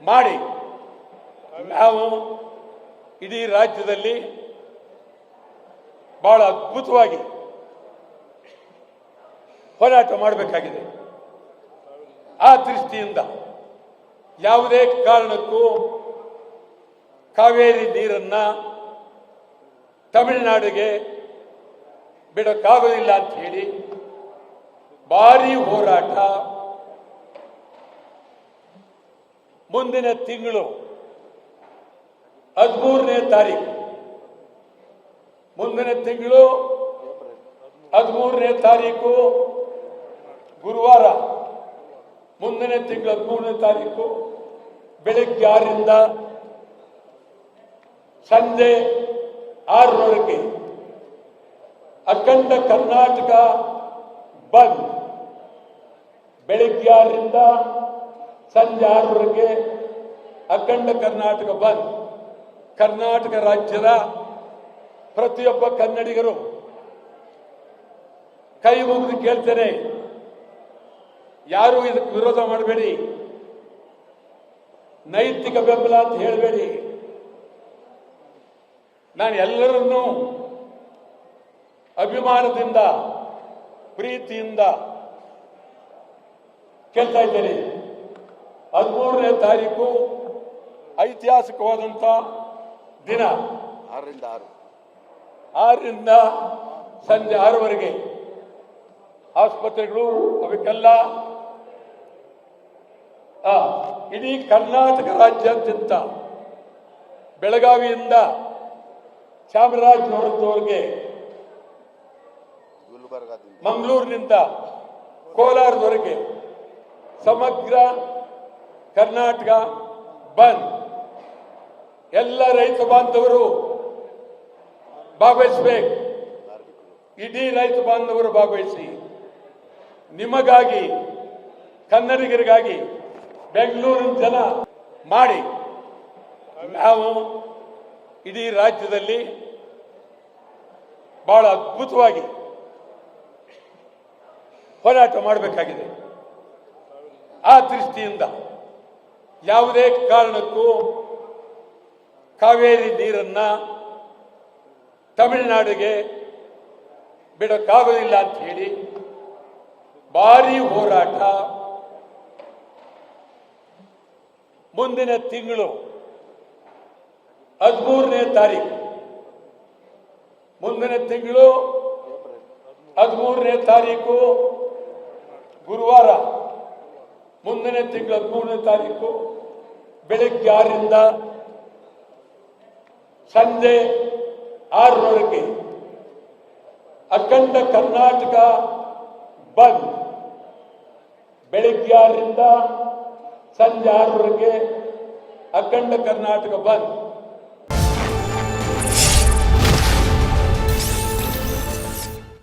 ಮಾಡಿ ನಾವು ಇಡೀ ರಾಜ್ಯದಲ್ಲಿ ಬಹಳ ಅದ್ಭುತವಾಗಿ ಹೋರಾಟ ಮಾಡಬೇಕಾಗಿದೆ. ಆ ದೃಷ್ಟಿಯಿಂದ ಯಾವುದೇ ಕಾರಣಕ್ಕೂ ಕಾವೇರಿ ನೀರನ್ನ ತಮಿಳುನಾಡಿಗೆ ಬಿಡಕ್ಕಾಗೋದಿಲ್ಲ ಅಂತ ಹೇಳಿ ಭಾರಿ ಹೋರಾಟ ಮುಂದಿನ ತಿಂಗಳು 13ನೇ ತಾರೀಕು ಮುಂದಿನ ತಿಂಗಳು 13ನೇ ತಾರೀಕು ಗುರುವಾರ ಮುಂದಿನ ತಿಂಗಳು 13ನೇ ತಾರೀಕು ಬೆಳಗ್ಗೆ 6ರಿಂದ ಸಂಜೆ 6ರವರೆಗೆ ಅಖಂಡ ಕರ್ನಾಟಕ ಬಂದ್. ಬೆಳಗ್ಗೆ 6ರಿಂದ ಸಂಜೆ 6ರವರೆಗೆ ಅಖಂಡ ಕರ್ನಾಟಕ ಬಂದ್. ಕರ್ನಾಟಕ ರಾಜ್ಯದ ಪ್ರತಿಯೊಬ್ಬ ಕನ್ನಡಿಗರು ಕೈ ಮುಗಿದು ಕೇಳ್ತೇನೆ, ಯಾರು ಇದಕ್ಕೆ ವಿರೋಧ ಮಾಡಬೇಡಿ, ನೈತಿಕ ಬೆಂಬಲ ಅಂತ ಹೇಳಬೇಡಿ. ನಾನು ಎಲ್ಲರನ್ನೂ ಅಭಿಮಾನದಿಂದ ಪ್ರೀತಿಯಿಂದ ಕೇಳ್ತಾ ಇದ್ದೇನೆ. 13ನೇ ತಾರೀಕು ಐತಿಹಾಸಿಕವಾದಂಥ ದಿನ. 6ರಿಂದ ಸಂಜೆ 6ರವರೆಗೆ ಆಸ್ಪತ್ರೆಗಳು ಅವಕ್ಕೆಲ್ಲ ಇಡೀ ಕರ್ನಾಟಕ ರಾಜ್ಯಾದ್ಯಂತ ಬೆಳಗಾವಿಯಿಂದ ಚಾಮರಾಜನಗರದವರೆಗೆ, ಮಂಗಳೂರಿನಿಂದ ಕೋಲಾರದವರೆಗೆ ಸಮಗ್ರ ಕರ್ನಾಟಕ ಬಂದ್. ಎಲ್ಲ ರೈತ ಬಾಂಧವರು ಭಾಗವಹಿಸಬೇಕು. ಇಡೀ ರೈತ ಬಾಂಧವರು ಭಾಗವಹಿಸಿ. ನಿಮಗಾಗಿ, ಕನ್ನಡಿಗರಿಗಾಗಿ ಬೆಂಗಳೂರಿನ ಜನ ಮಾಡಿ ನಾವು ಇಡೀ ರಾಜ್ಯದಲ್ಲಿ ಬಹಳ ಅದ್ಭುತವಾಗಿ ಹೋರಾಟ ಮಾಡಬೇಕಾಗಿದೆ. ಆ ದೃಷ್ಟಿಯಿಂದ ಯಾವುದೇ ಕಾರಣಕ್ಕೂ ಕಾವೇರಿ ನೀರನ್ನ ತಮಿಳುನಾಡಿಗೆ ಬಿಡಕ್ಕಾಗೋದಿಲ್ಲ ಅಂತ ಹೇಳಿ ಭಾರಿ ಹೋರಾಟ ಮುಂದಿನ ತಿಂಗಳು 13ನೇ ತಾರೀಕು ಮುಂದಿನ ತಿಂಗಳು 13ನೇ ತಾರೀಕು ಗುರುವಾರ ಮುಂದಿನ ತಿಂಗಳು 13ನೇ ತಾರೀಕು ಬೆಳಗ್ಗೆ 6ರಿಂದ ಸಂಜೆ 6ರವರೆಗೆ ಅಖಂಡ ಕರ್ನಾಟಕ ಬಂದ್. ಬೆಳಗ್ಗೆ 6ರಿಂದ ಸಂಜೆ 6ರವರೆಗೆ ಅಖಂಡ ಕರ್ನಾಟಕ ಬಂದ್.